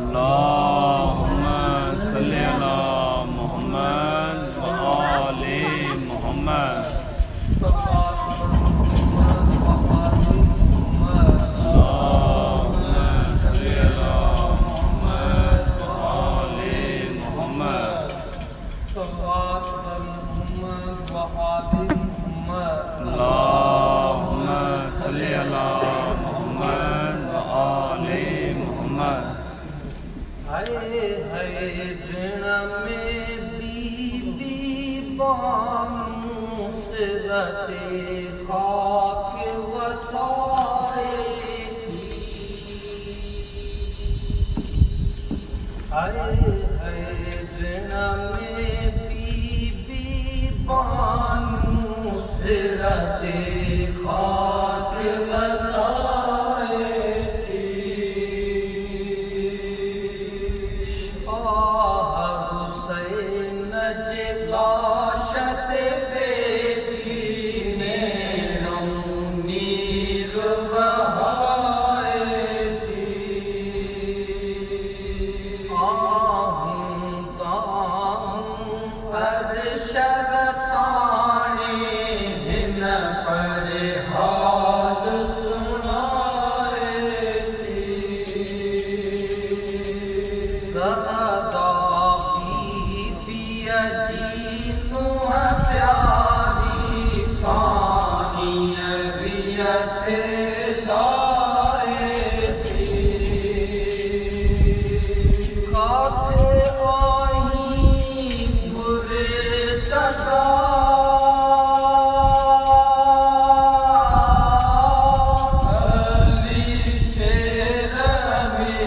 अल्लाहुम्मा सल्ली अला मुहम्मद व आले मुहम्मद। अल्लाहुम्मा सल्ली अला मुहम्मद व आले मुहम्मद। अल्लाहुम्मा सल्ली अला मुहम्मद व आले मुहम्मद। हाय हाय ऋण में बीबी बानू सिरते खाक वसाए थी। हाय हाय ऋण में बीबी बानू सिरते खाक वसाए थी। लाशत बेची ने नीर बहाए थी। आहूं ताहूं अरशद साने हिन पर हाल सुनाए थी। सदा बीबी अजीनू प्यारी सानिया रिया से लाए थी। खाते आई बुरे तदा अली शेर में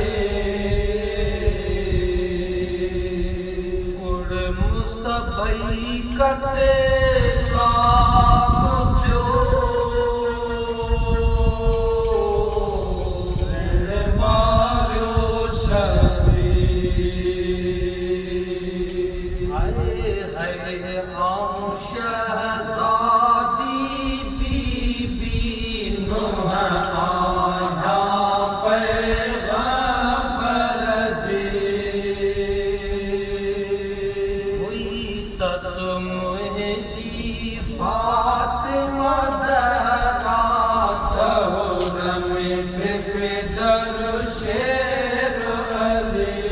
उड़ मुसबई कते शहजादी बीबी नूह आया पैगंबर जी। हुई सस मुझी फातिमा ज़हरा सहर में सिकंदर शेर अली।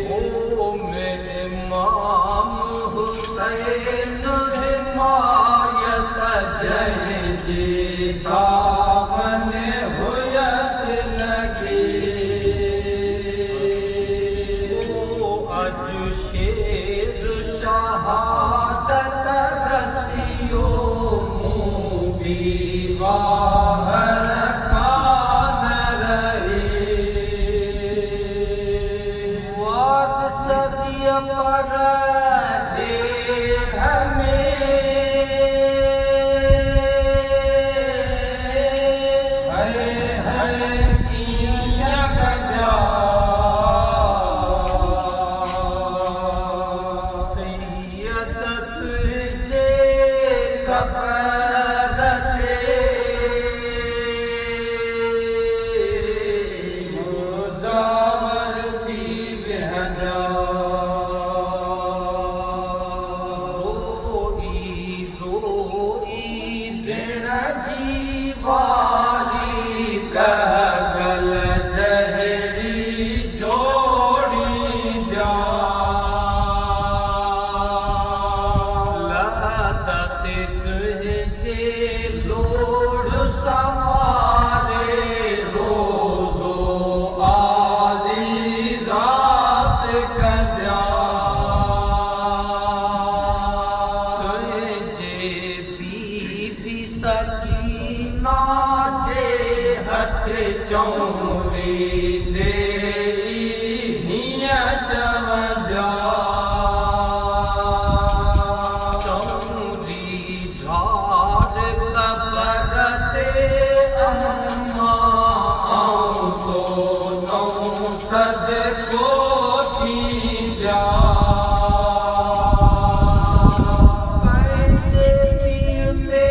ओ मेरे इमाम हुसैन हिमायत जय जी दामन हुयस लगी। ओ अज शेर शहादत रसियो मुँह भी बाहर कान रही। वाद सदिया पर चौरी दे हिया चवंदा चौरी धार कबरते अम्मा आऊं तो सदको थी जा। पंहिंजे पीउ ते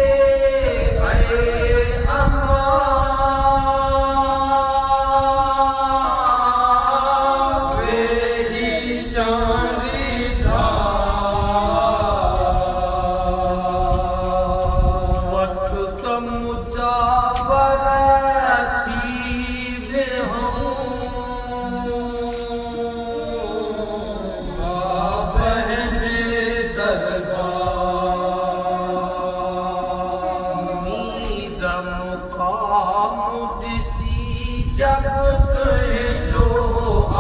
जगत जो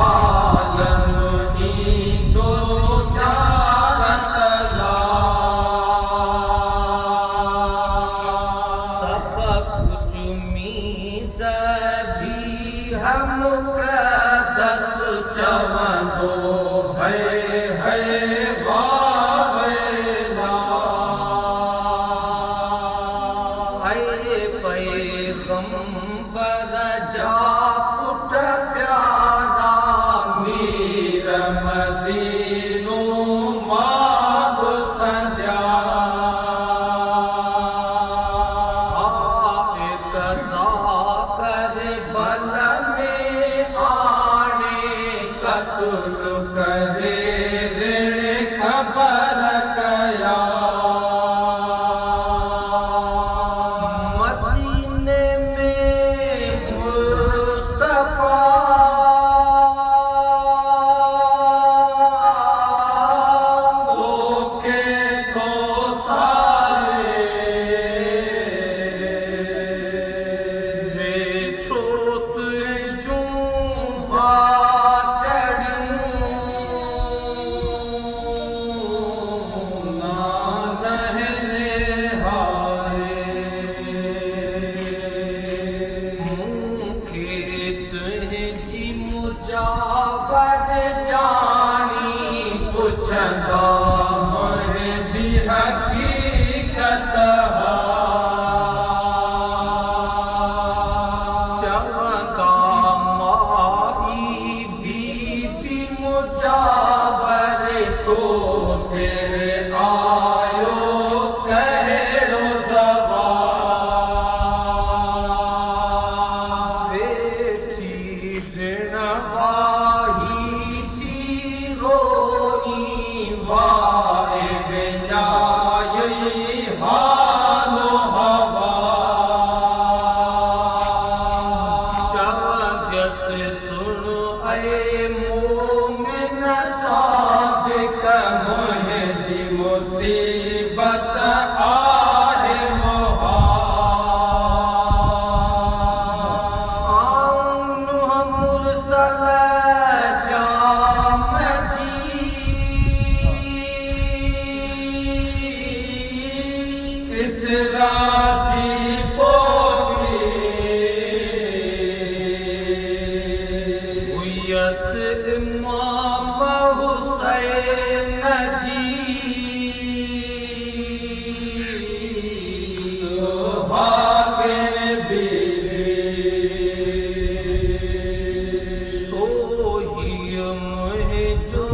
आलम दो ज़ियारत ला सब कुछ मीज़बी हम मुक़द्दस चवंदो है बावेला है पैगंबर जा पुट प्यारा मीर मदीनो माग संध्या कज़ा कर बल में आने कत्ल करे दिल खबर कया मदीने में मुस्तफा के तो सारे बेचोत जूं मुजावर जानी पुछंदा मुंहिंजी हकीकत चवंदा माई बीबी मुजावर तो सिर आयो कहिड़ो सवाल बेटी ऋण वाही थी रोई वाए बेजाई हालो हवा चवंदस सुन ऐ मोमिन सादिक मुंहिंजी मुसीबत आहे मुहाल मुरसल जाम जी इसरा जी पोती हुयस इमाम हुसैन जी सुहागिन सोही मुंहिंजो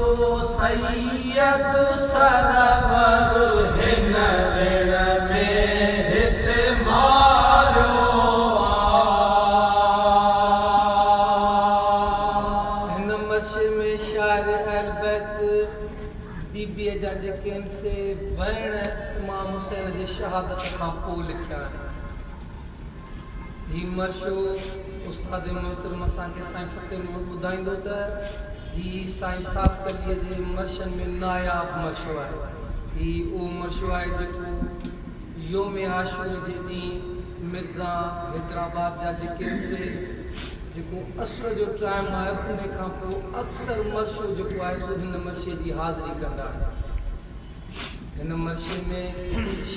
सैयद सरवर हिन ऋण में हित मारियो हिन मर्शे में शायर अहलबैत बीबीअ जा जेके आहिनि से भेण इमाम हुसैन जी शहादत खां पोइ लिखिया आहिनि ही मर्शो उस्ताद मोहतरम असांखे साईं फ़तेह महमूद ॿुधाईंदो त ही साईं सातकलीअ जे मर्शनि में नायाब मर्शो आहे ही उहो मर्शो आहे जेको योम आशूर जे ॾींहुं मिर्ज़ा हैदराबाद जा जेके आहिनि से जेको असुर जो टाइम आहे उन खां पोइ अक्सर मर्शो जेको आहे सो हिन मर्शे जी हाज़िरी कंदा आहिनि हिन मर्शे में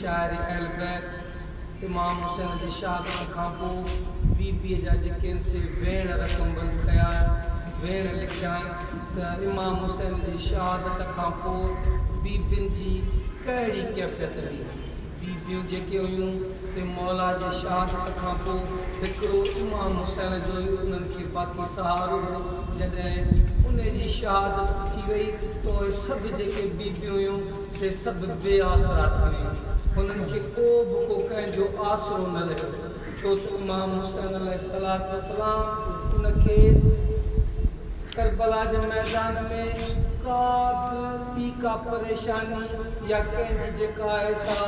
शाइर अहलबैत इमाम हुसैन जी शहादत खां पोइ बीबीअ जा जेके आहिनि से वेण रक़मबंद कया वेण लिखिया आहिनि त इमाम हुसैन जी शहादत खां पोइ बीबियुनि जी कहिड़ी कैफ़ियत हुई बीबियूं जेके हुयूं से मौला जे शहादत खां पोइ हिकिड़ो इमाम हुसैन जो उन्हनि खे बाक़ी सहारो हो जॾहिं उन जी शहादत थी वई त उहे सभु जेके बीबियूं हुयूं से सभु बेआसरा थी वियूं हुननि खे को बि कंहिंजो आसरो न रहियो छो त इमाम हुसैन अलैहिस्सलातु वस्सलाम उनखे करबला जे मैदान में का बि का परेशानी या कंहिंजी जेका ऐसा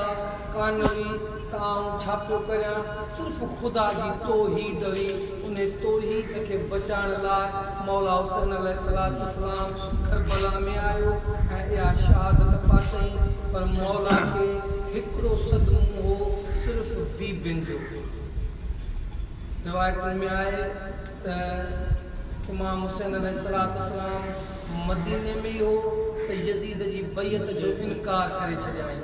कान हुई तां छा पियो करियां सिर्फ़ु ख़ुदा जी तौहीद हुई उन तौहीद खे बचाइण लाइ मौला हुसैन अलैहिस्सलातु वस्सलाम करबला में आयो ऐं इहा शहादत पातई पर मौला खे हिकिड़ो सदमो हो सिर्फ़ु बीबियुनि जो रिवायतुनि में आहे त इमाम हुसैन अलैहिस्सलाम मदीने में हो त यज़ीद जी बैयत जो इनकार करे छॾियाई।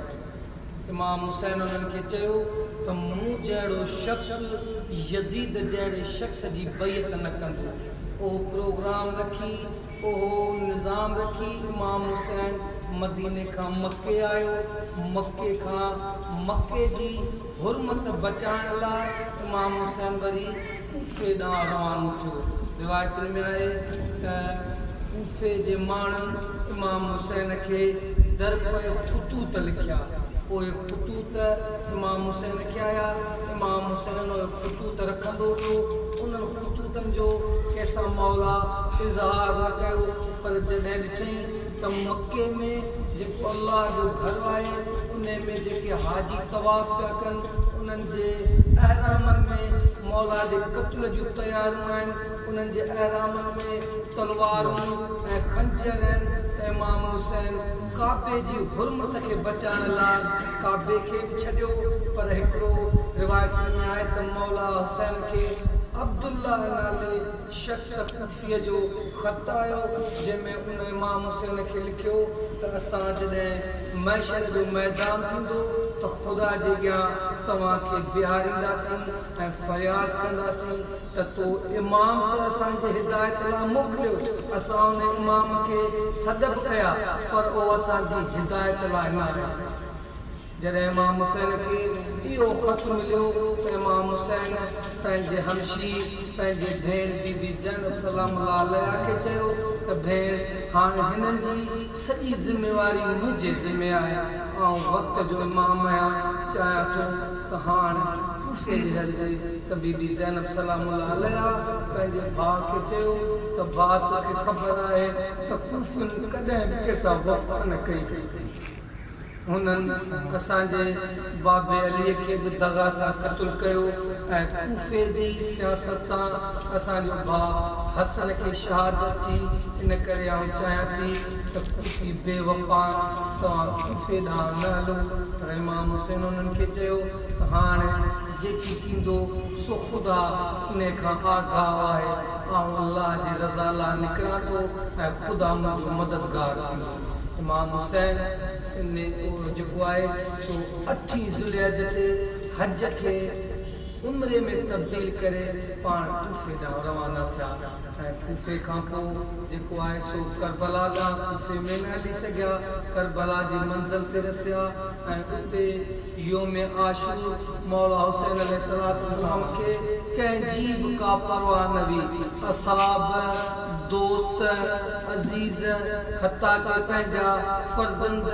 इमाम हुसैन उन्हनि खे चयो त मूं जहिड़ो शख़्स यज़ीद जहिड़े शख़्स जी बैयत न कंदो। उहो प्रोग्राम रखी, उहो निज़ाम रखी, इमाम हुसैन मदीने खां मके आयो। मके जी हुरमत बचाइण लाइ इमाम हुसैन वरी कूफे ॾांहुं रवानो थियो। रिवायतुनि में आहे त कूफे जे माण्हुनि इमाम हुसैन खे दर पोइ ख़ुतूत लिखिया। पोइ ख़ुतूत इमाम हुसैन खे आया। इमाम हुसैन उहे ख़ुतूत रखंदो वियो। उन्हनि ख़ुतूतनि जो कंहिंसां मौला इज़हार न कयो, पर जॾहिं ॾिठई त मके में जेको अल्लाह जो घर आहे उन में जेके हाजी तवाफ़ पिया कनि, उन्हनि जे अहरामनि में मौला जे क़त्ल जूं तयारियूं आहिनि, उन्हनि जे अहरामनि में तलवारूं ऐं खंजर आहिनि। त इमाम हुसैन काबे जी हुरमत खे बचाइण लाइ काबे खे बि छॾियो। पर हिकिड़ो रिवायत में आहे त मौला हुसैन खे अब्दुल्ला नाले शख़्स कूफीअ जो ख़त आयो, जंहिंमें उन इमाम हुसैन खे लिखियो त असां जॾहिं महशर जो मैदान थींदो त ख़ुदा जे अॻियां तव्हांखे बीहारींदासीं ऐं फ़रियाद कंदासीं त तो इमाम त असांजे हिदायत लाइ मोकिलियो। असां उन इमाम खे सॾ कया, पर उहो असांजी हिदायत लाइ न आया। जॾहिं इमाम हुसैन खे इहो ख़त मिलियो त इमाम हुसैन पंहिंजे हमशी पंहिंजे भेण बीबी ज़ैनब सलामुल्लाह अलैहा खे चयो त भेण, हाणे हिननि जी सॼी ज़िमेवारी मुंहिंजे ज़िमे आहे। ऐं वक़्त जो इमाम आहियां, चाहियां थो त हाणे कूफे जे हलिजे। त बीबी ज़ैनब सलामुल्लाह अलैहा पंहिंजे भाउ खे चयो त भाउ, तोखे ख़बर आहे त कूफियुनि कॾहिं बि कंहिंसां वफ़ा न कई। हुननि असांजे बाबे अलीअ खे बि दगा सां क़त्ल कयो ऐं कूफे जी सियासत सां असांजो भाउ हसन खे शहादत थी। इन करे आउं चाहियां थी त कूफी बेवफ़ा तव्हां कूफे ॾांहुं न हलो। पर इमाम हुसैन उन्हनि खे चयो त हाणे जेकी थींदो सो ख़ुदा उन खां आगाह आहे। आउं अल्लाह जी रज़ा लाइ निकिरां थो ऐं ख़ुदा मुंहिंजो मददगार थींदो। इमाम हुसैन जेको आहे सो 8 ज़ुल्हिज ते हज खे उम्रे में तब्दील करे पाण कूफे ॾांहुं रवाना थिया। ऐं कूफे खां पोइ जेको आहे सो करबला ॾांहुं कूफे में न हली सघिया, करबला जी मंज़िल ते रसिया ऐं उते योम आशूर मौला हुसैन अलैहिस्सलाम खे कंहिंजी बि का परवाह न हुई। असाब, दोस्त, अज़ीज़, हता के पंहिंजा फर्ज़ंद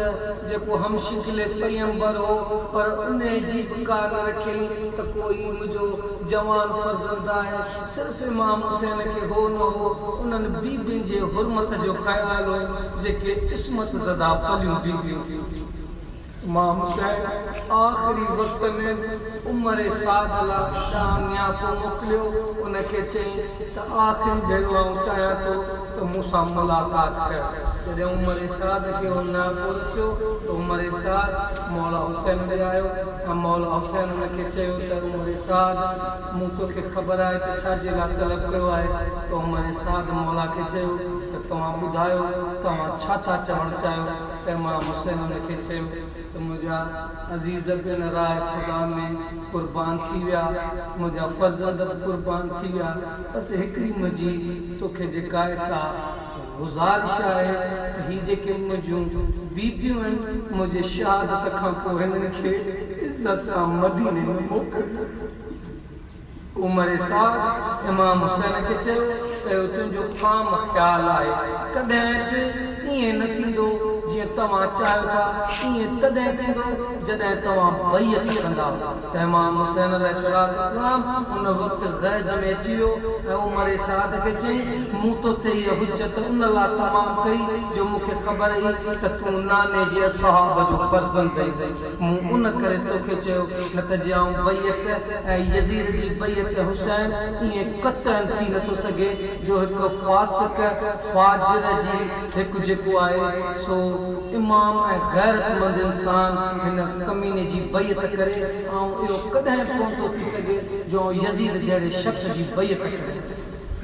जेको हम शिकिल पैगंबर हो, पर उन जी बि कार रखियईं त कोई मुंहिंजो जवान फर्ज़ंद आहे। सिर्फ़ु इमाम हुसैन खे हो न हो, उन्हनि बीबियुनि जे हुरमत जो ख़्यालु हो जेके क़िस्मत ज़दा पलियूं बीबियूं। इमाम हुसैन आख़िरी वक़्त में उमर साद लाइ शाह नियापो मोकिलियो। उनखे चयईं त आख़िरी भेरो आउं चाहियां थो त मूंसां मुलाक़ात कर। जॾहिं उमर साद खे हो नियापो रसियो त उमर साद मौला हुसैन ॾे आयो ऐं मौला हुसैन उनखे चयो त उमर साद, मूं तोखे ख़बर आहे त छाजे लाइ तलब कयो आहे। त उमर साद मौला खे चयो त तव्हां ॿुधायो तव्हां छा था चवणु चाहियो। त इमाम हुसैन उनखे चयो त मुंहिंजा अज़ीज़ बिन राय ख़ुदा में क़ुर्बान थी विया, मुंहिंजा फर्ज़ंद क़ुर्बान थी विया। बसि हिकिड़ी मुंहिंजी तोखे जेका सा गुज़ारिश आहे त हीअ जेके मुंहिंजूं बीबियूं आहिनि, मुंहिंजे शहादत खां पोइ हिननि खे इज़त सां मदीने में मोकिल। उमर साद इमाम हुसैन खे चयो त तुंहिंजो ख़ाम ख़्यालु आहे, कॾहिं बि ईअं न थींदो जीअं तव्हां चाहियो था, ईअं तॾहिं थींदो जॾहिं तव्हां बैयत कंदा। त इमाम हुसैन अलैहिस्सलाम उन वक़्तु ग़ैज़ में अची वियो ऐं उमर साद खे चई, मूं तोते इहा हुजत उन लाइ तमामु कई जो मूंखे ख़बर हुई त तूं नाने जे असहाब जो फर्ज़ंद आहीं। मूं उन करे तोखे चयो, न त जे आउं बैयत ऐं यज़ीद जी बैयत हुसैन ईअं क़तन थी नथो सघे जो हिकु फासिक फाजिर जी हिकु जेको आहे सो इमाम ऐं गैरतमंद इंसान हिन कमीने जी बैत करे ऐं इहो कॾहिं कोन थो थी सघे जो यज़ीद जहिड़े शख़्स जी बैत करे।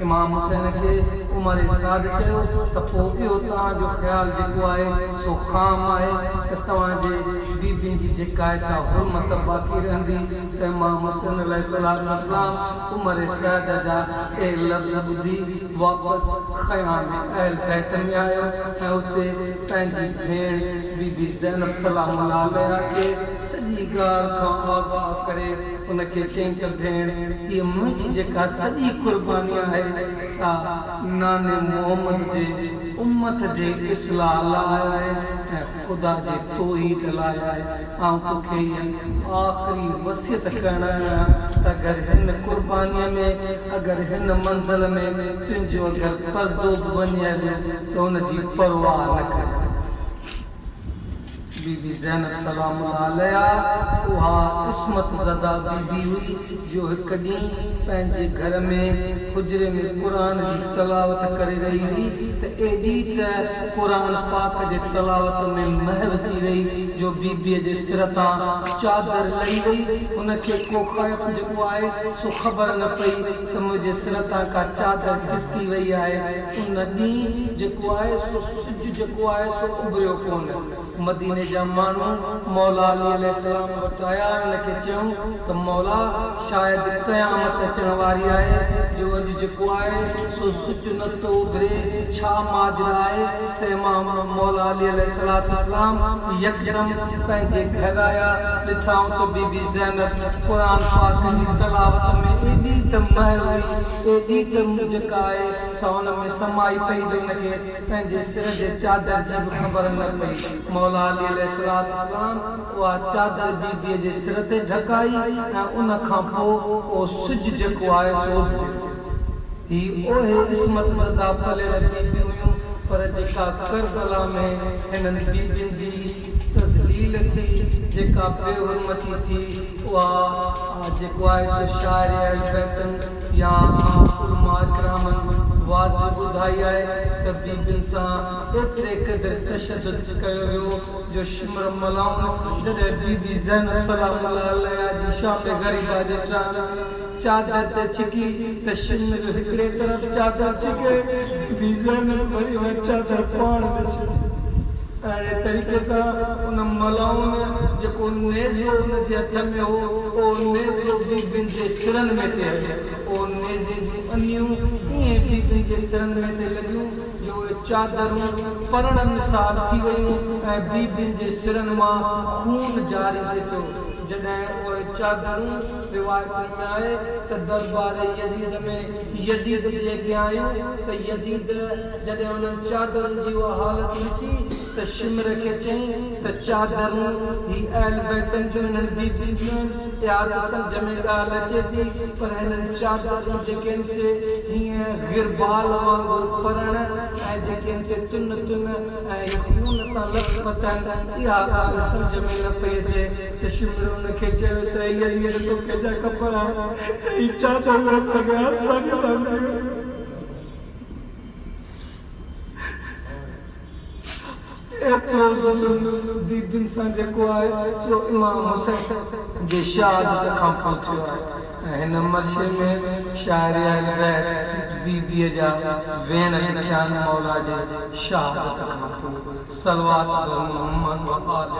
इमाम हुसैन खे उमर साद चयो त पोइ इहो तव्हांजो ख़्यालु जेको आहे सो ख़ाम आहे त तव्हांजे बीबियुनि जी जेका आहे सा हुरमत बाक़ी रहंदी। त इमाम हुसैन अलैहिस्सलाम उमर साद जा ए लफ़्ज़ ॿुधी वापसि ख़याम अहल बैत में आयो ऐं उते पंहिंजी भेण बीबी ज़ैनब सलामुल्लाह अलैहा खे सॼी ॻाल्हि खां आगाह करे उनखे चई त भेण इहा मुंहिंजी जेका सॼी क़ुर्बानी आहे सा नाने मोहम्मद जे उम्मत जे इस्लाह लाइ आहे ऐं ख़ुदा जे तौहीद लाइ आहे। ऐं तोखे इहा आख़िरी वसियत करणु त अगरि हिन क़ुर्बानीअ में अगरि हिन मंज़िल में तुंहिंजो अगरि परदो बि वञे त हुनजी परवाह न कजे। बीबी ज़ैनब सलामुल्लाह अलैहा उहा इस्मत ज़दा बीबी हुई जो हिकु ॾींहुं पंहिंजे घर में हुजरे में क़ुरान जी तलावत करे रही हुई त एॾी त क़ुरान पाक जे तलावत में महव थी रही जो बीबीअ जे सिर तां चादर लही वई। उनखे को ख़ौफ़ जेको आहे सो ख़बर न पई त मुंहिंजे सिर तां का चादर खिसकी वई आहे। उन ॾींहुं जेको आहे सो सिज जेको आहे सो उभरियो कोन। मदीने जा माण्हू मौला अली अलैहिस्सलाम वटि आया हिनखे चयूं त मौला शायदि क़यामत अचण वारी आहे जो अॼु जेको आहे सो सिज नथो उभरे, छा माजरा आहे। त इमाम मौला अली अलैहिस्सलाम यकदम पंहिंजे घर आया, ॾिठाऊं त बीबी ज़ैनब क़ुरान पाक जी तलावत में एॾी त महर हुई, एॾी त जेका आहे सा हुन में समाई पई जो हुनखे पंहिंजे सिर जे चादर जी बि ख़बर न पई। मौला अली अलैहिस्सलाम उहा चादर बीबीअ जे सिर ते ढकाई ऐं उन खां पोइ उहो सिज जेको आहे सो ही ओहे इस्मत ज़दा पलियल बीबी हुयूं। पर जेका करबला में हिननि बीबियुनि जी तज़लील थी, जेका बेहुरमती थी, उहा जेको आहे सो शाइर अहल बैत या उलमा इकरामनि वाज़ ॿुधाई आहे त बीबियुनि सां एतिरे क़दुरु तशद्दुद कयो वियो जो शिमर मलाउन जॾहिं बीबी ज़ैनब सलामुल्लाह अलैहा जी शाम ग़रीबा जे चादर ते छिकी त शिमर हिकिड़े तरफ़ चादर छिके, बीबी ज़ैनब वरी उहा चादर पाण में छिकी। अहिड़े तरीक़े सां उन मलाउन जेको नेज़ो उनजे हथ में हो उहो नेज़ो बीबियुनि जे सिरनि में ते हलियो। उहो नेज़े जूं अनियूं ईअं बीबियुनि जे सिरनि में ते लॻियूं जो उहे चादरूं परण मिसाल थी वयूं ऐं बीबियुनि जे सिरनि मां खून जारी थिए थो। जॾहिं उहे चादरूं रिवायत में आहे त दरबार यज़ीद में यज़ीद जे अॻियां आयूं त यज़ीद जॾहिं उन्हनि चादरुनि जी उहा हालत ॾिठी त शिमर खे चयईं त चादरूं ही अहल बैतनि जूं हिननि बीबियुनि जूं याद सम्झ में ॻाल्हि अचे थी, पर हिननि चादरुं जेके आहिनि से हीअं गिरबाल वांगुरु परण ऐं जेके आहिनि से तुन तुन ऐं खून सां लथपथ आहिनि, इहा ॻाल्हि सम्झ में न पई अचे। त शिमर उनखे चयो त यज़ीद तोखे छा ख़बर आहे ही चादर एतिरो ज़ुल्म बीबियुनि सां जेको आहे सो इमाम हुसैन जे शहादत खां पोइ थियो आहे। ऐं हिन मर्शे में शाइर अहल बैत बीबीअ जा वेण लिखिया आहिनि मौला जे शहादत खां पोइ। सलवात बर मोहम्मद व आल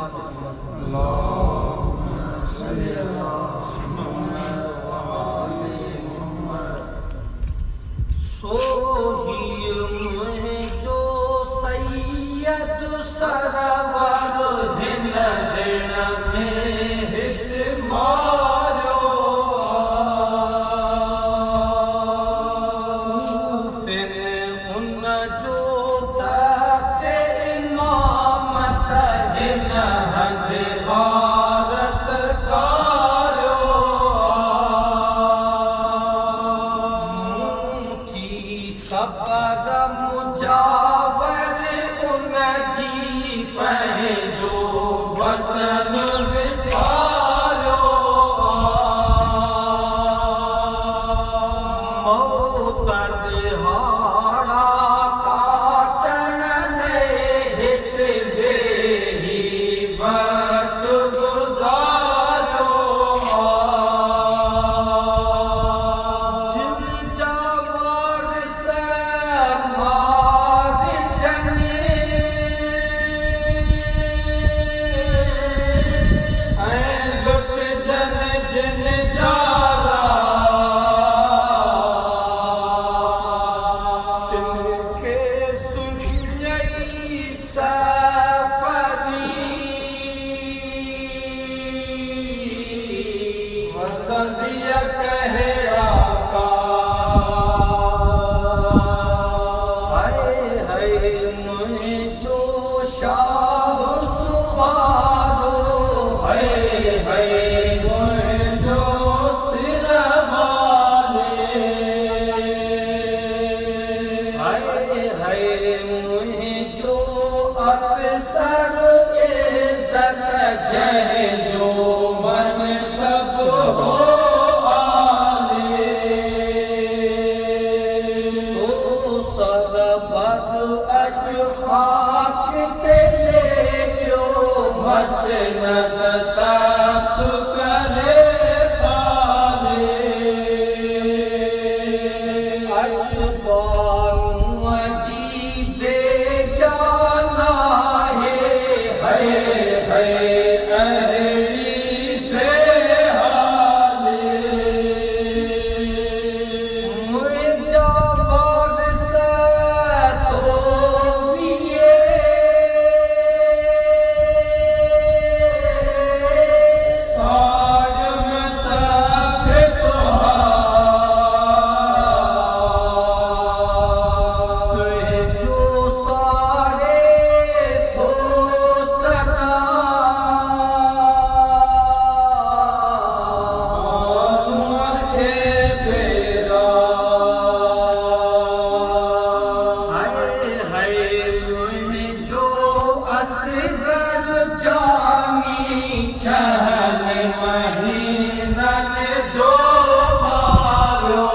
दिया कहरा का हाय मुझो शाह सुवारो हाय मुझो सिरवाले हाय मुझो अफसर इज्जत जह जो मन सब हो आले तो सरबत अज खाक पे ले जो मसनद तक करे पाले अजबानु अजीबे जाना है अहली बेहाले मुझा बरस तो बिये साज में सब जो सारे तो सदा जो असगर जानी छहन महीनन जो मारो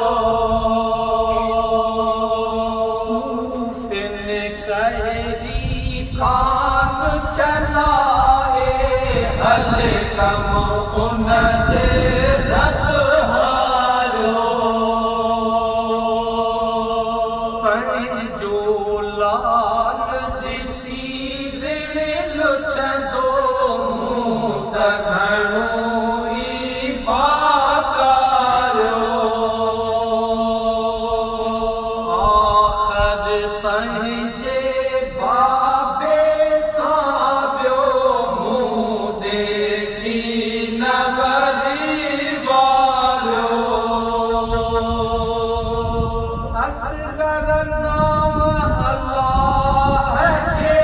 फिन कहरी खान चलाए हल कम उन जे रत हारो जो लाल दिसी लुछंदो त घणो ई पाकारो आखर पंहिंजे बाबे सावियो मुंहुं देखी न वरी वारो असगर नाम अल्लाह जे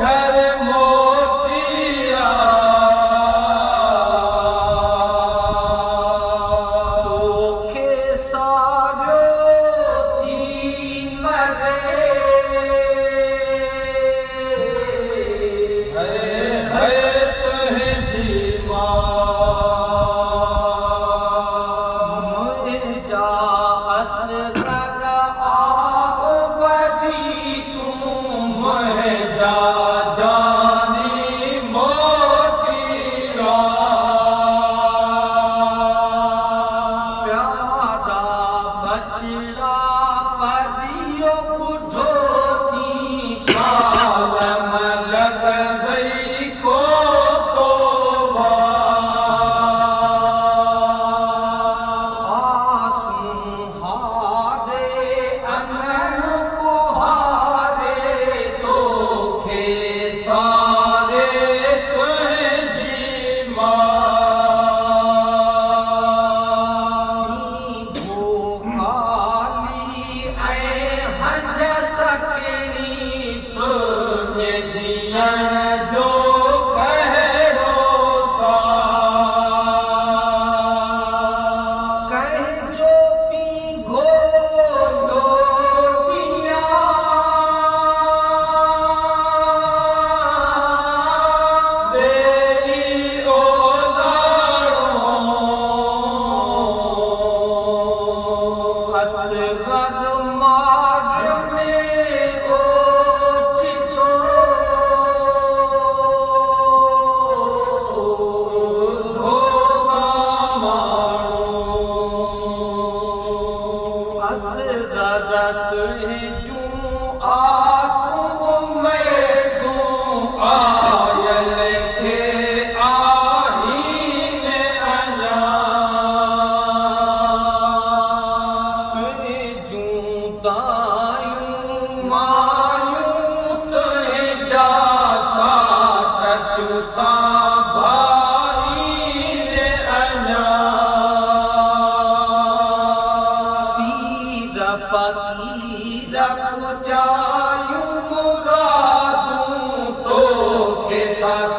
घर मोतिया तोखे सारियो थी मरे है तुझी मुझा असगर आओ बरी तुम जा जानी मोतीरा प्यारा बचड़ा परियो बुझो थी शालम लग गई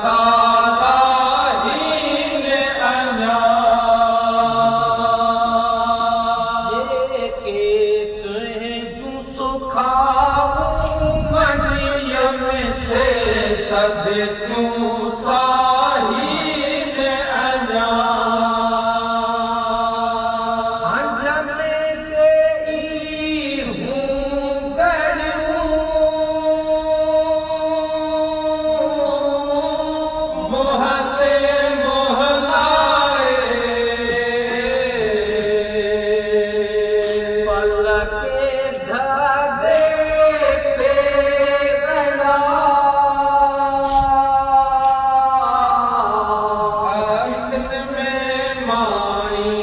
सालाहीन अञा जेके तुहें जूं सुखाऊं मरियम से सद थियूं साहीन अञा हंझ में तेई हूं गड़ियूं मोह से मोहलाए पलके धागे पे गड़ा अखिन में माई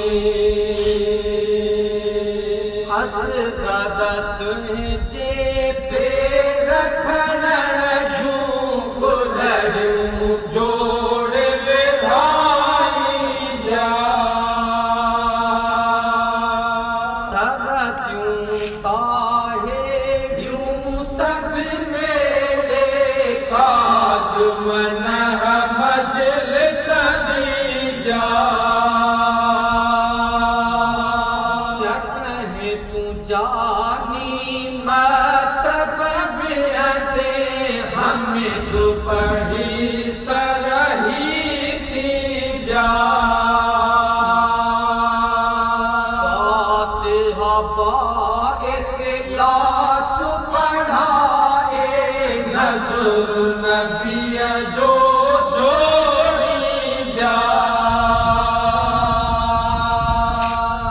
असगर तुंहिंजे पे रखण जूं गुलड़ियूं जोड़ विधाई जा सगतियूं साहेड़ियूं सभ मेरे काज मन मजलिस जा जकहें तूं जानी मतब विहते हमिद पढ़ी सरही थी जा फातिहा इखलास पढ़ाए नज़र नबीअ जो जोड़ी जा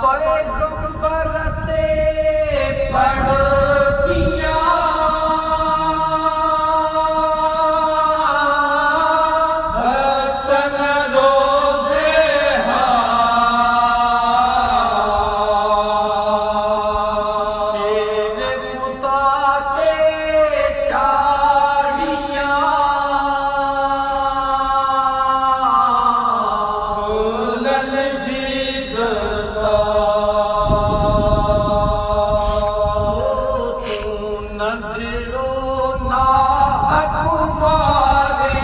पैगंबर ते पढ़ दिया हसन रोज़े शेर खुदा ते चाड़ियां फूलन जी दस्ता तू नजरो ना अकुमारे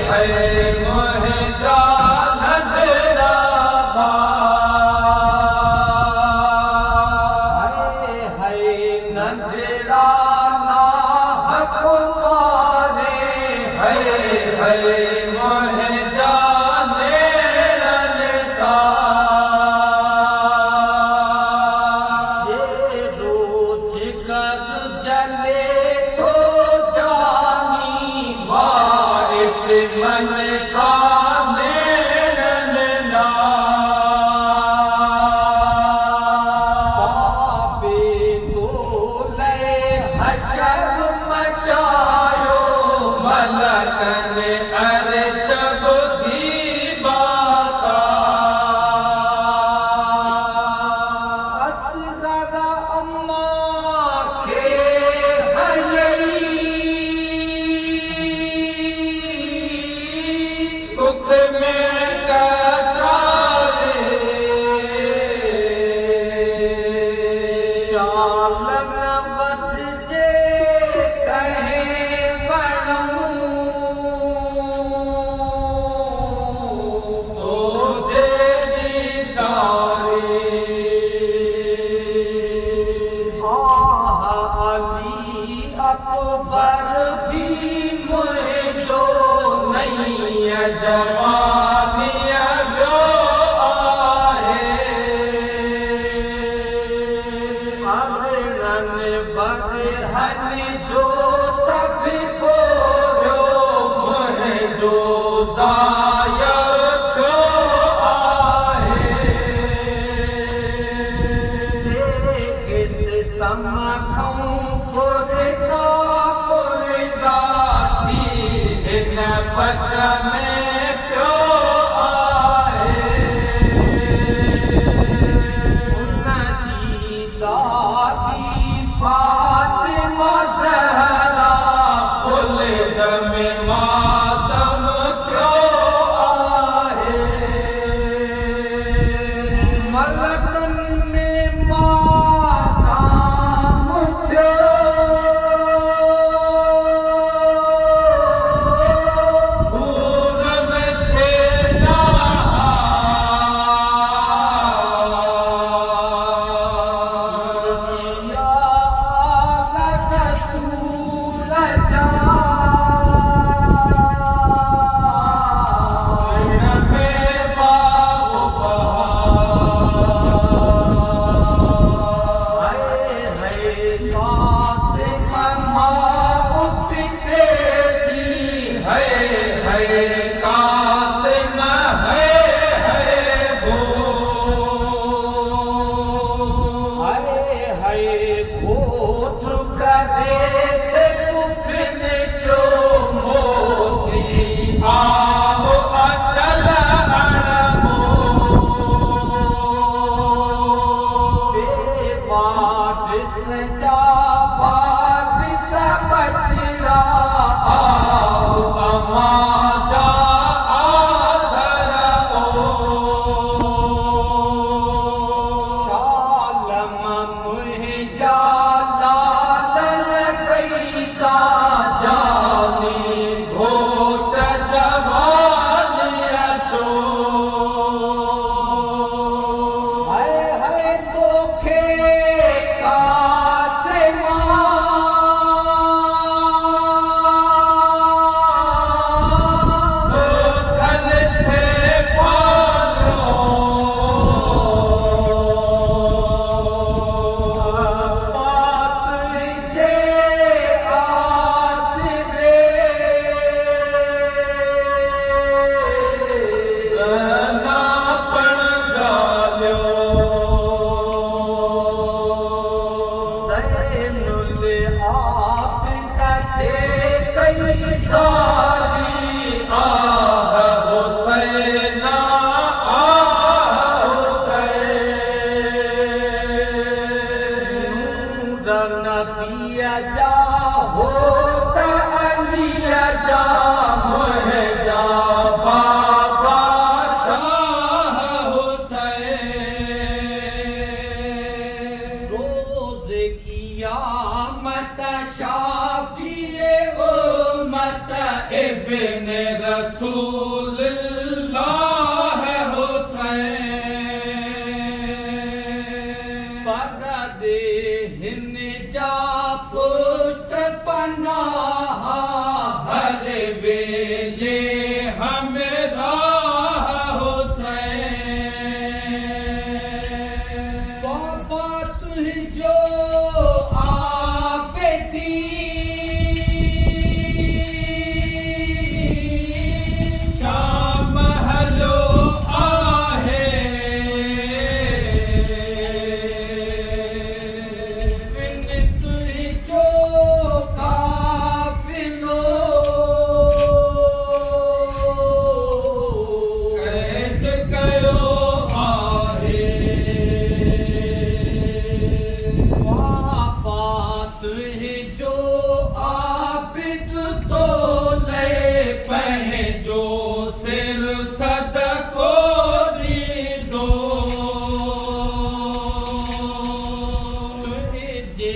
है मोहे जा नजरा बा हाय नजरा ना अकुमारे है मोहे जाने रनचा जे रोज कर जले तो जानी वाइट मन खाने रनना पापे तो ले हशर मचायो मलकन अरशब दी बाता असगर अम्मा खे हयई दुख में कतारे शालन वध जे कहे बणूं तुझे दीदारे आह अली अकबर भी मुझो नहीं जवानिया जो आहे अगणन बरहन जो सब खोयो मुझे जो ज़ाया क्यों आहे किस तम खऊं पुरसा थी हिन पच में पियो आहे उनजी दादी फातिमा ज़हरा फुलिद में मातम क्यों आहे मलकन में माकाम थियो बिन रसूल अल्लाह हुसैन परदे हिन जा पुष्ट पनाह हर वेले हमराह हुसैन बाबा तुझो आबदी शाम हलो आहे बिन तुझो काफिलो कैद कयो आहे बाबा तुझो आबिद तो ले पंहिंजो सिर सदको ॾींदो तुझे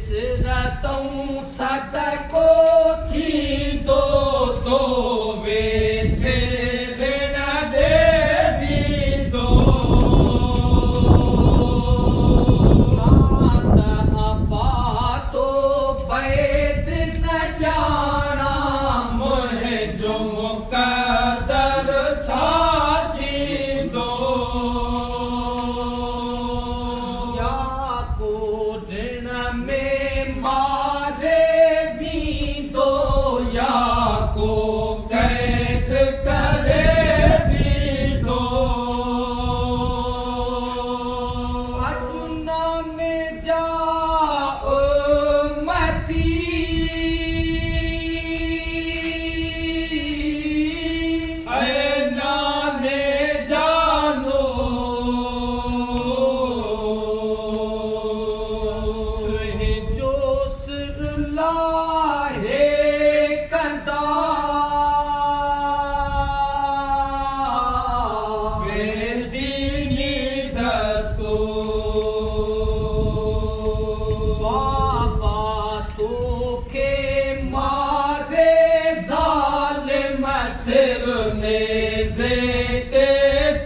सिरतूं सदको थींदो तो वेठे ऋण ॾे ॾींदो मात अबा तो बैद न जाना मुंहिंजो मुक़दर छा थींदो या को ऋण में मारे वींदो या को कैद करे वींदो अजुनान जा उम्मती ऐं नाने जानो तुझो सिर लाहे कंदा बेदीनी दस्तो बाबा तोखे मारे ज़ालिम सिर नेज़े ते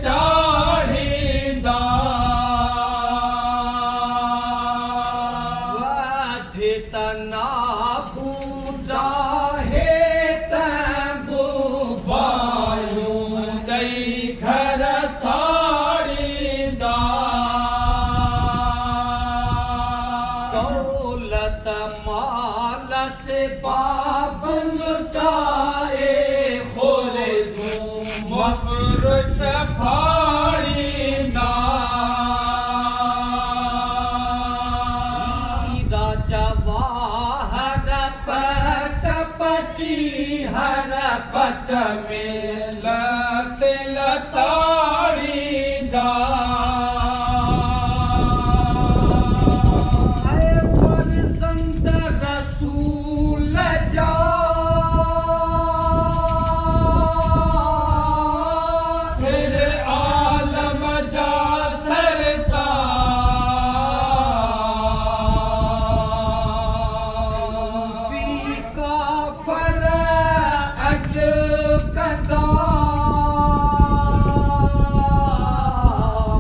चाढ़ींदा वधि तना बूढ़ा हे तंबू वायूं ॾेई घर साड़ींदा दौलत माल से बाब लुटाए खोले मफ़रुश फाड़ींदा राजा वाहर पट पटी हर पट में लत लताड़ींदा है फर्जंद रसूल जा सिर आलम जा सरताज फी काफर अज कंदा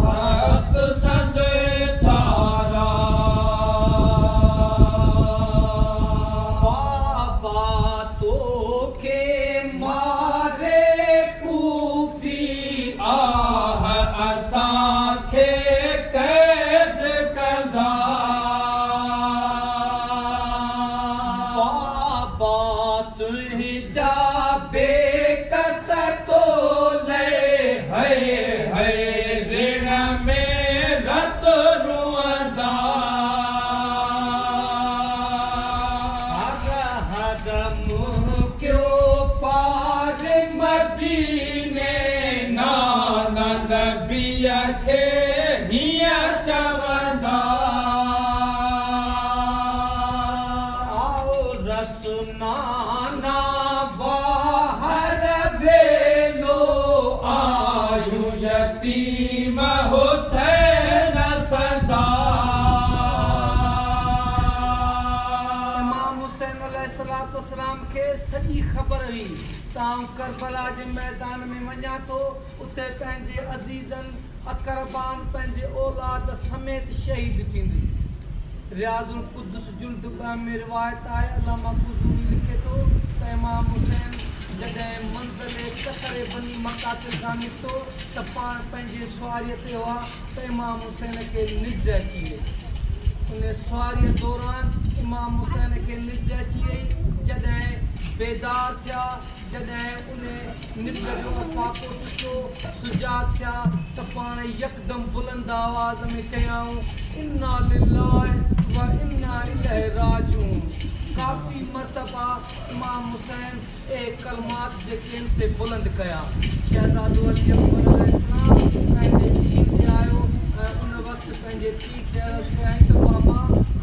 भक्त संग तारा बाबा तोखे मारे कूफी आह असांखे कैद कंदा बाबा तुझा बेकस तो ले है ऋण में रत रुअंदा हर हर मुँह क्यों पार मदीने नाना नबीअ खे हीअं चवंदा आओ रसनाना बाहर भेलो आयूं यतीम हुसैन सदा इमाम हुसैन अलैहिस्सलाम खे सॼी ख़बर हुई तां करबला जे मैदान में वञा थो उते पंहिंजे अज़ीज़न अकरबान पंहिंजे औलाद समेत शहीद थींदुसि। रियाज़ुल क़ुद्दुस जुल्द 2 में रिवायत आहे, अल्लामा क़ुज़ूरी लिखे थो त इमाम हुसैन जॾहिं मंज़िल कसरे बनी मकातिल खां निकितो त पाण पंहिंजे सुवारीअ ते हुआ त इमाम हुसैन खे निज अची वई। उन सुवारीअ दौरान इमाम हुसैन खे निज अची वई। जॾहिं बेदार थिया, जॾहिं उन निज जो अफ़ाक़ो ॾिठो, सुजाग थिया त पाण यकदम बुलंद आवाज़ में चयाऊं, इन्ना लिल्लाहि व इन्ना इलैहि राजिऊन। काफ़ी मरतबा इमाम हुसैन कलमात जेके से बुलंद कया। शहज़ादो अली अकबर अलैहिस्सलाम पंहिंजे पीउ ते आयो ऐं उन वक़्तु पंहिंजे पीउ खे अर्ज़ु कयईं त बाबा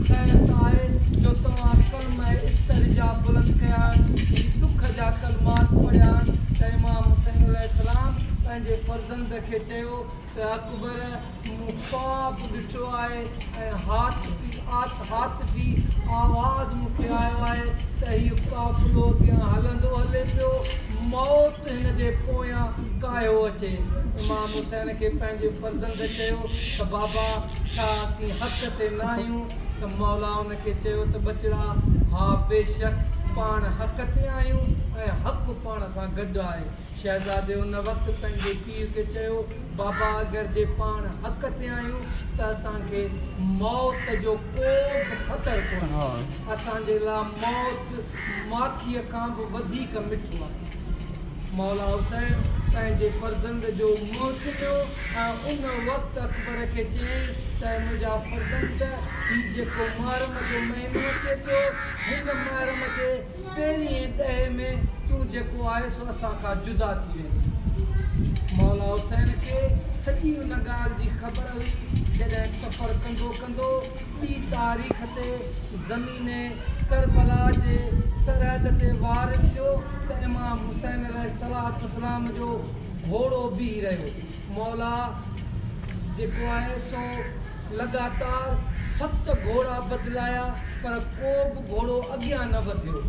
ख़ैरत आहे जो तव्हां कलमा इस्तरजा बुलंद कया आहिनि, दुख जा कलमात पढ़िया आहिनि। त इमाम हुसैन अलैहिस्सलाम पंहिंजे फर्ज़ंद खे चयो त अकबर मूं ख्वाब ॾिठो आहे ऐं हाथ बि आवाज़ मूंखे आयो आहे त हीउ क़ाफ़िलो अॻियां हले पियो, मौत हिन जे पोयां कायो अचे। इमाम हुसैन खे पंहिंजे फर्ज़ंद चयो त बाबा छा असीं हक़ ते न आहियूं? त मौला उनखे चयो त बचड़ा हा बेशक पाण हक़ ते आहियूं ऐं हक़ पाण सां गॾु आहे। शहज़ादे उन वक़्तु पंहिंजे पीउ खे चयो बाबा अगरि जे पाण हक़ ते आहियूं त असांखे मौत जो को बि ख़तरु कोन्हे। असांजे लाइ मौत माखीअ खां बि वधीक मिठो आहे। मौला हुसैन पंहिंजे फर्ज़ंद जो मुंहुं चुमियो ऐं उन वक़्तु अकबर खे चयईं त मुंहिंजा फर्ज़ंद हीउ जेको मुहर्रम जो महीनो अचे पियो, हिन मुहर्रम जे पहिरीं ॾहे में तूं जेको आहे सो असां खां जुदा थी वेंदो। मौला हुसैन खे सॼी उन ॻाल्हि जी ख़बर हुई। जॾहिं सफ़र कंदो कंदो ॿी तारीख़ ते ज़मीन करबला जे सरहद ते वार थियो त इमाम हुसैन अलैहिस्सलाम जो घोड़ो बीह रहियो। मौला जेको आहे सो लगातार 7 घोड़ा बदिलाया पर को बि घोड़ो अॻियां न वधियो।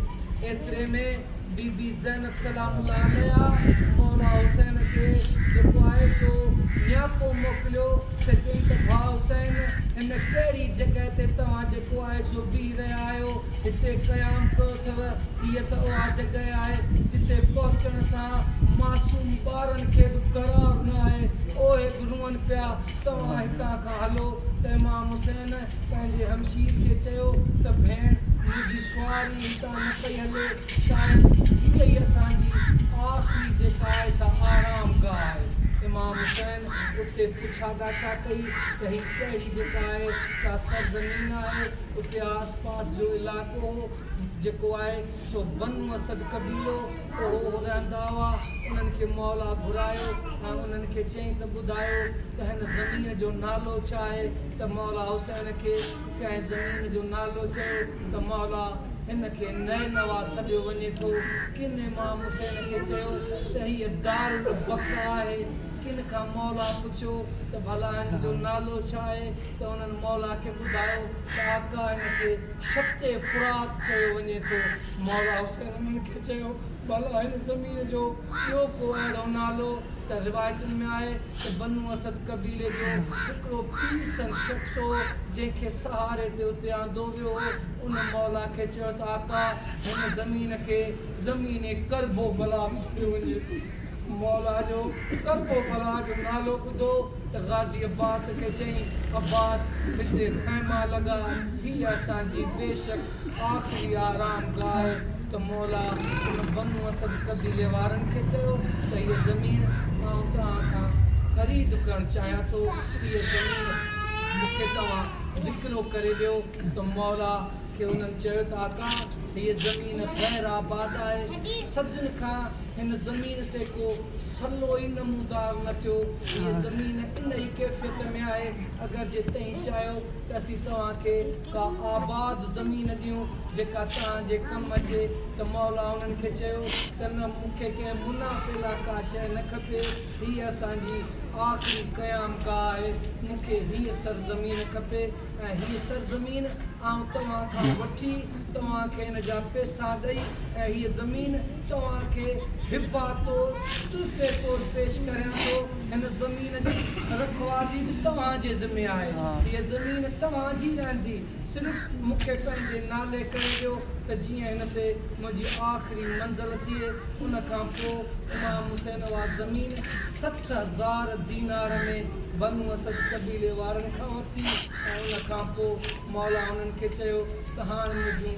एतिरे में बीबी ज़ैनब सलामुल्लाह अलैहा मौला हुसैन खे जेको आहे सो नियापो मोकिलियो त चई त भाउ हुसैन हिन कहिड़ी जॻह ते तव्हां जेको आहे सो बीह रहिया आहियो, हिते क़याम कयो अथव। हीअ त उहा जॻह आहे जिते पहुचण सां मासूम ॿारनि खे बि क़रार न आहे, उहे बि रुअनि पिया। तव्हां हितां खां हलो। त इमाम हुसैन पंहिंजे हमशीर खे चयो त भेण मुंहिंजी सुवारी हितां न पई हले, शायदि हीअ ई असांजी आख़िरी जेका आहे सा आराम गाह आहे। इमाम हुसैन उते पुछा ॻाछा कई त हीअ कहिड़ी जेका आहे सा सरज़मीन आहे। उते आस पास जो इलाइक़ो जेको आहे सो बनु असद कबीलो उहो रहंदा हुआ। उन्हनि खे मौला घुरायो ऐं उन्हनि खे चई त ॿुधायो त हिन ज़मीन जो नालो छा आहे। त मौला हुसैन खे कंहिं ज़मीन जो नालो चयो त मौला हिन खे नए नवा सॾियो वञे थो। किन इमाम हुसैन खे चयो त हीअ दारुल बक़ा आहे। किन खां मौला पुछियो त भला हिन जो नालो छा आहे। त उन्हनि मौला खे ॿुधायो त आका हिन खे शते फुरात कयो वञे थो। मौला हुसैन उन्हनि खे चयो भला हिन ज़मीन जो ॿियो को अहिड़ो नालो? त रिवायतुनि में आहे त बनु असद कबीले जो हिकिड़ो पीसन शख़्स हो जंहिंखे सहारे ते उते आंदो वियो हो। उन मौला खे चयो त आका हिन ज़मीन खे ज़मीन करबो बला सॾियो वञे थो। मौला जो करबो बला जो नालो ॿुधो त गाज़ी अब्बास खे चयईं अब्बास हिते ख़ैमा लॻा, हीअ असांजी बेशक आख़िरी आराम गाह आहे। त मौला उन बनु असद कबीले वारनि खे चयो त हीअ ज़मीन मां तव्हां खां ख़रीद करणु चाहियां थो, हीअ ज़मीन मूंखे तव्हां विकिरो करे ॾियो। त मौला खे उन्हनि चयो त आका हीअ ज़मीन ग़ैर आबाद आहे। सदियुनि खां हिन ज़मीन ते को सलो ई नमूदार न थियो। हीअ ज़मीन इन ई कैफ़ियत में आहे। अगरि जे तव्हीं चाहियो त असीं तव्हांखे का आबाद ज़मीन ॾियूं जेका तव्हांजे कमु अचे। त मौला उन्हनि खे चयो त न मूंखे कंहिं मुनाफ़े लाइ का शइ न खपे, हीअ असांजी आख़िरी क़याम गाह आहे। मूंखे हीअ सरज़मीन खपे ऐं हीअ सरज़मीन आउं तव्हां खां वठी तव्हांखे हिन जा पैसा ॾेई ऐं हीअ ज़मीन तव्हां खे हिबा तौर तुफ़े तौर पेश करियां थो। हिन ज़मीन जी रखवाली बि तव्हांजे ज़िमे आहे। हीअ ज़मीन तव्हांजी रहंदी। सिर्फ़ु मूंखे पंहिंजे नाले करे ॾियो त जीअं हिन ते मुंहिंजी आख़िरी मंज़िल थिए। उन खां पोइ इमाम हुसैन उहा ज़मीन 60,000 दीनार में बनु असद क़बीले वारनि खां वरिती ऐं उन खां पोइ मौला उन्हनि खे चयो त हाणे मुंहिंजूं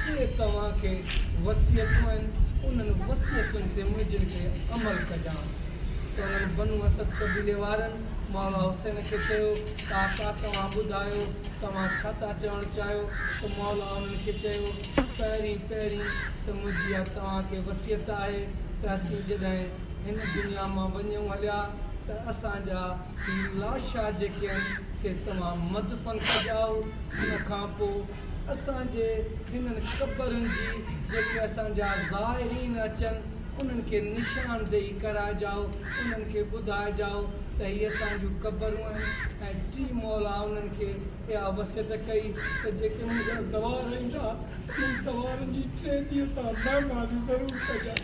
के तव्हांखे वसियतूं आहिनि, उन्हनि वसियतुनि ते मुंहिंजनि ते अमल कजां। त उन्हनि बनु असद क़बीले वारनि मौला हुसैन खे चयो त आका तव्हां ॿुधायो तव्हां छा था चवणु चाहियो। त मौला उन्हनि खे चयो पहिरीं त मुंहिंजी इहा तव्हांखे वसियत आहे त असीं जॾहिं हिन दुनिया मां वञूं हलिया त असांजा लाशा जेके आहिनि से तव्हां मदफन कजाओ। उन खां पोइ असांजे हिननि क़बरुनि जी जेके असांजा ज़ाहिरीन अचनि उन्हनि खे निशानदेही कराइजाओ, उन्हनि खे ॿुधाइजाओ त हीअ असांजूं क़बरूं आहिनि। ऐं टी मौला उन्हनि खे इहा वसियत कई त जेके मुंहिंजा सवार ईंदा उन सवारनि जी 3 ॾींहं तव्हां महिरबानी ज़रूरु कजां।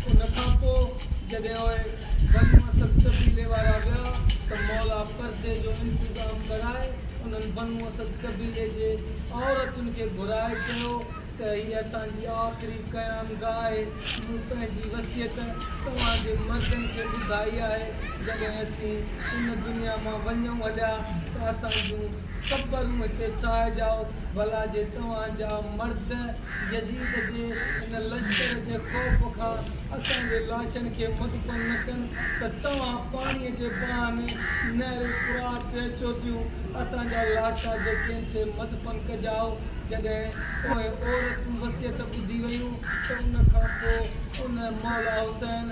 उन खां पोइ जॾहिं उहे बनु असद क़बीले वारा विया त मौला परदे जो इंतज़ाम कराए उन्हनि बनु असद क़बीले जे औरतुनि खे घुराए चयो त हीअ असांजी आख़िरी क़यामगाह आहे। मूं पंहिंजी वसियत तव्हांजे मर्दनि खे ॿुधाई आहे जॾहिं असीं इन दुनिया मां वञूं हलिया त असांजूं क़बरूं हिते ठाहिजाओ। भला जे तव्हांजा मर्द यज़ीद जे इन लश्कर जे ख़ौफ़ खां असांजे लाशनि खे मदफन न कनि त तव्हां पाणीअ जे बहाने नहर फ़ुरात ते अचो थियूं असांजा लाशा जेके आहिनि से मदफन कजाओ। जॾहिं उहे औरतूं वसियत ॿुधी वियूं त उन खां पोइ उन मौला हुसैन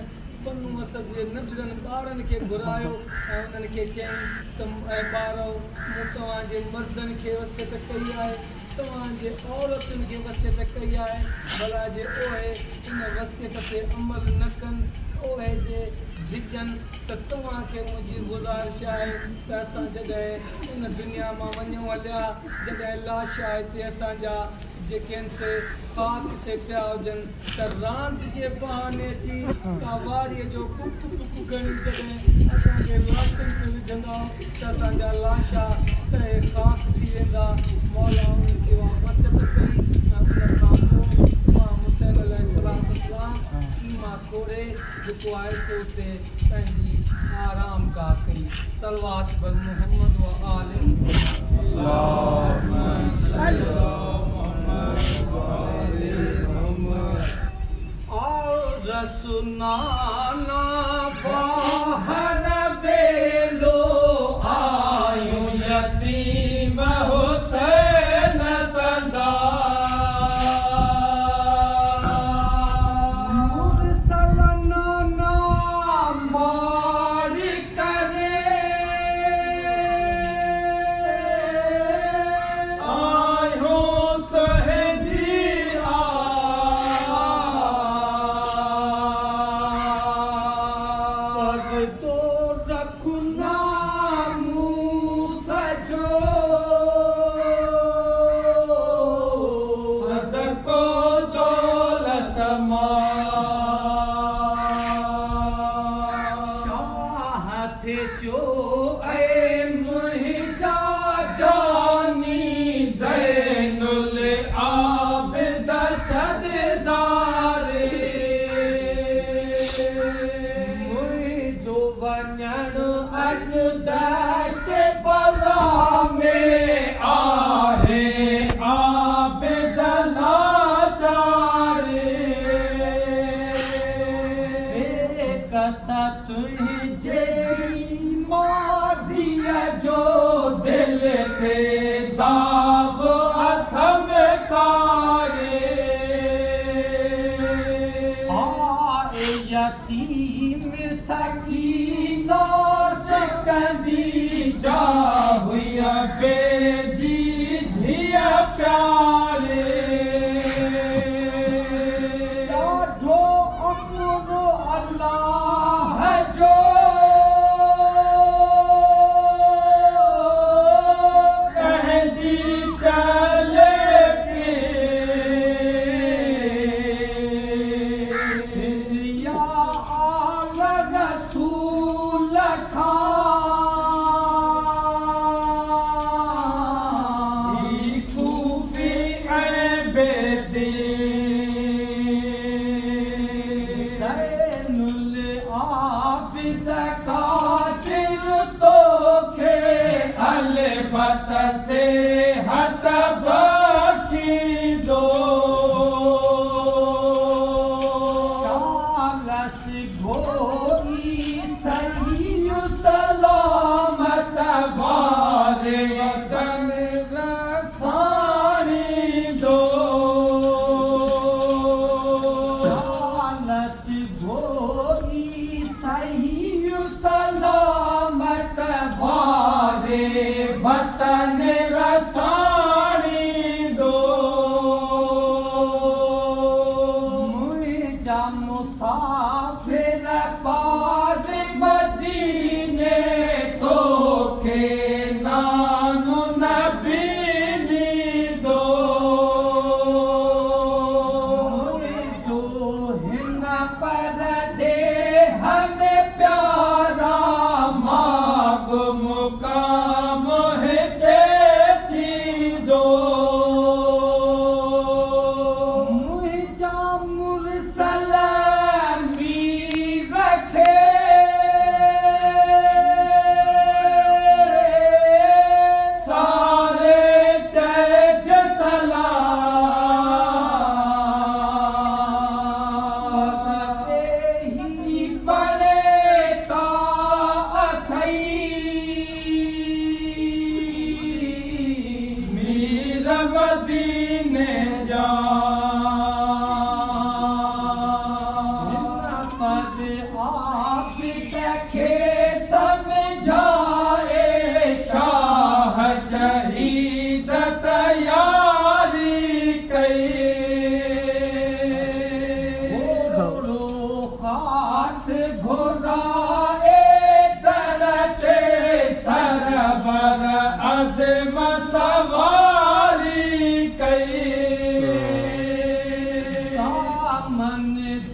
बनु असद जे नंढड़नि ॿारनि खे घुरायो ऐं उन्हनि खे चयईं त ॿारो मूं तव्हांजे मर्दनि खे वसियत कई आहे, तव्हांजे औरतुनि खे वसियत कई आहे। भला जे उहे इन वसियत ते अमल न कनि उहे जे झिझनि त तव्हांखे मुंहिंजी गुज़ारिश आहे त असां जॾहिं इन दुनिया मां वञूं हलिया जॾहिं लाशा हिते असांजा जेके आहिनि से ख़ाक ते पिया हुजनि त रांदि जे बहाने अची का वारीअ जो पुक खणी जॾहिं असांजे लाशनि ते विझंदा त असांजा लाशा त ख़ाक थी वेंदा। मौला उन्हनि खे उहा वसियत कई ऐं उन खां पोइ इमाम हुसैन अलैहिस्सलाम कीमा खोड़े जेको आहे सो उते पंहिंजी आराम गाह कई। सलवात बर मुहम्मद व आले रसुनाना बाहर बेलो आयूं यतीम हुसैन सदा मुरसलना मारी करे आयूं कहे सकीनो सकंदी जा हुआ बेजी धिया प्यारे जो अपनो अल्लाह जो कहदी चले के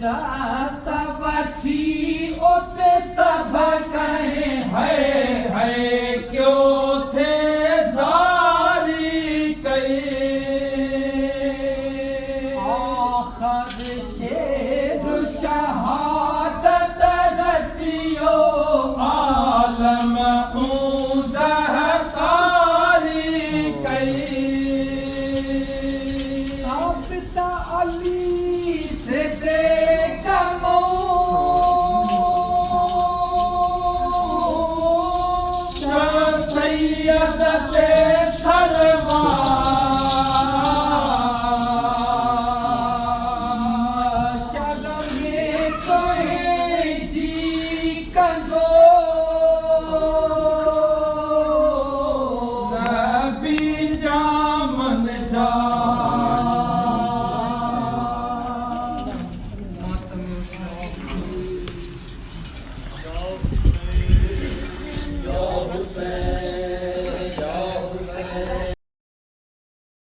दस्त वठी उते सभ कहें है क्यों थे ज़ारी कई आखिर शेर शहादत रसियो आलम ऊंदह कारी कई साबित अली से देखमो सैयद से सलवार शर्मे कहे जी कंदो नबी जामन जा मातम